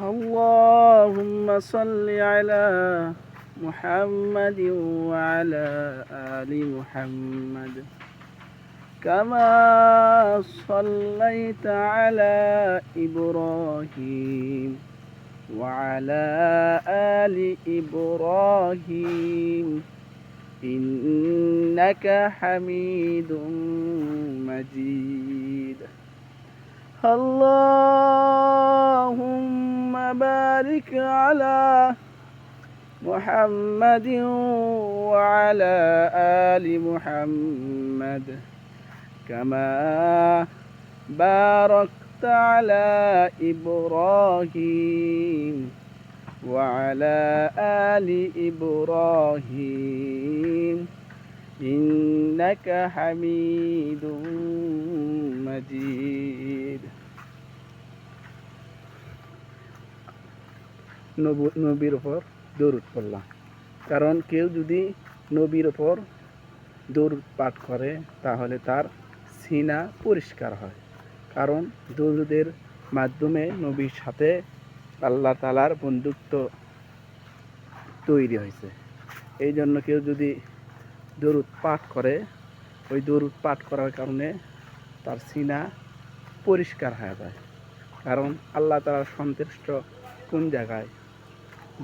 اللهم صل على محمد وعلى آل محمد كما صليت على إبراهيم وعلى آل إبراهيم إنك حميد مجيد اللهم بارك على محمد وعلى آل محمد كما باركت على إبراهيم وعلى آل إبراهيم إنك حميد مجيد নবীর উপর দরুদ পড়লাম, কারণ কেউ যদি নবীর উপর দরুদ পাঠ করে তাহলে তার সিনা পরিষ্কার হয়। কারণ দরুদের মাধ্যমে নবীর সাথে আল্লাহ তাআলার বন্ধুত্ব তৈরি হয়েছে। এই জন্য কেউ যদি দরুদ পাঠ করে, ওই দরুদ পাঠ করার কারণে তার সিনা পরিষ্কার হয়ে যায়। কারণ আল্লাহ তাআলা সন্তুষ্ট কোন জায়গায়?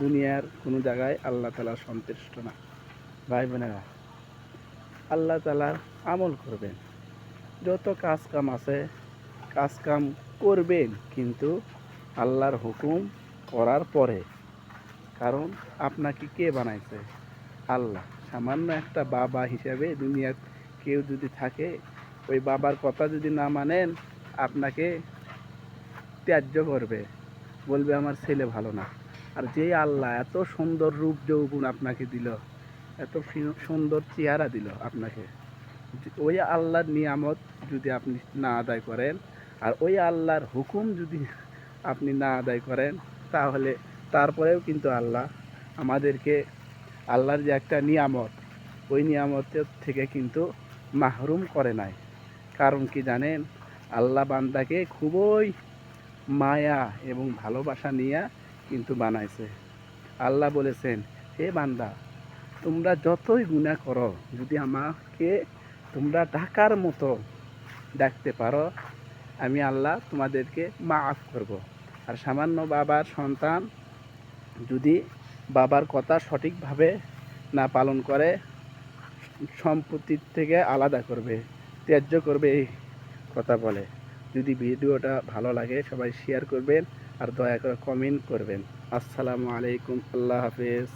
দুনিয়ার কোনো জায়গায় আল্লাহ তাআলা সন্তুষ্ট না। ভাই বোনেরা, আল্লাহ তাআলার আমল করবেন, যত কাজ কাম আছে কাজ কাম করবেন, কিন্তু আল্লাহর হুকুম করার পরে। কারণ আপনাকে কে বানাইছে? আল্লাহ। সামান্য একটা বাবা হিসাবে দুনিয়ার কেউ যদি থাকে, ওই বাবার কথা যদি না মানেন, আপনাকে ত্যায্য করবে, বলবে আমার ছেলে ভালো না। আর যে আল্লাহ এত সুন্দর রূপ যৌবন আপনাকে দিল, এত সুন্দর চেহারা দিল আপনাকে, ওই আল্লাহর নিয়ামত যদি আপনি না আদায় করেন, আর ওই আল্লাহর হুকুম যদি আপনি না আদায় করেন, তাহলে তারপরেও কিন্তু আল্লাহ আমাদেরকে, আল্লাহর যে একটা নিয়ামত, ওই নিয়ামতের থেকে কিন্তু মাহরুম করে নাই। কারণ কি জানেন? আল্লাহ বান্দাকে খুবই মায়া এবং ভালোবাসা নিয়ে কিন্তু বানাইছে। আল্লাহ বলেছেন, হে বান্দা, তোমরা যতই গুনাহ করো, যদি আমাকে তোমরা ডাকার মতো ডাকতে পারো, আমি আল্লাহ তোমাদেরকে মাফ করব। আর সামান্য বাবার সন্তান যদি বাবার কথা সঠিকভাবে না পালন করে, সম্পত্তির থেকে আলাদা করবে, ত্যায্য করবে, এই কথা বলে। যদি ভিডিওটা ভালো লাগে সবাই শেয়ার করবেন আর দয়া করে কমেন্ট করবেন। আসসালামু আলাইকুম, আল্লাহ হাফেজ।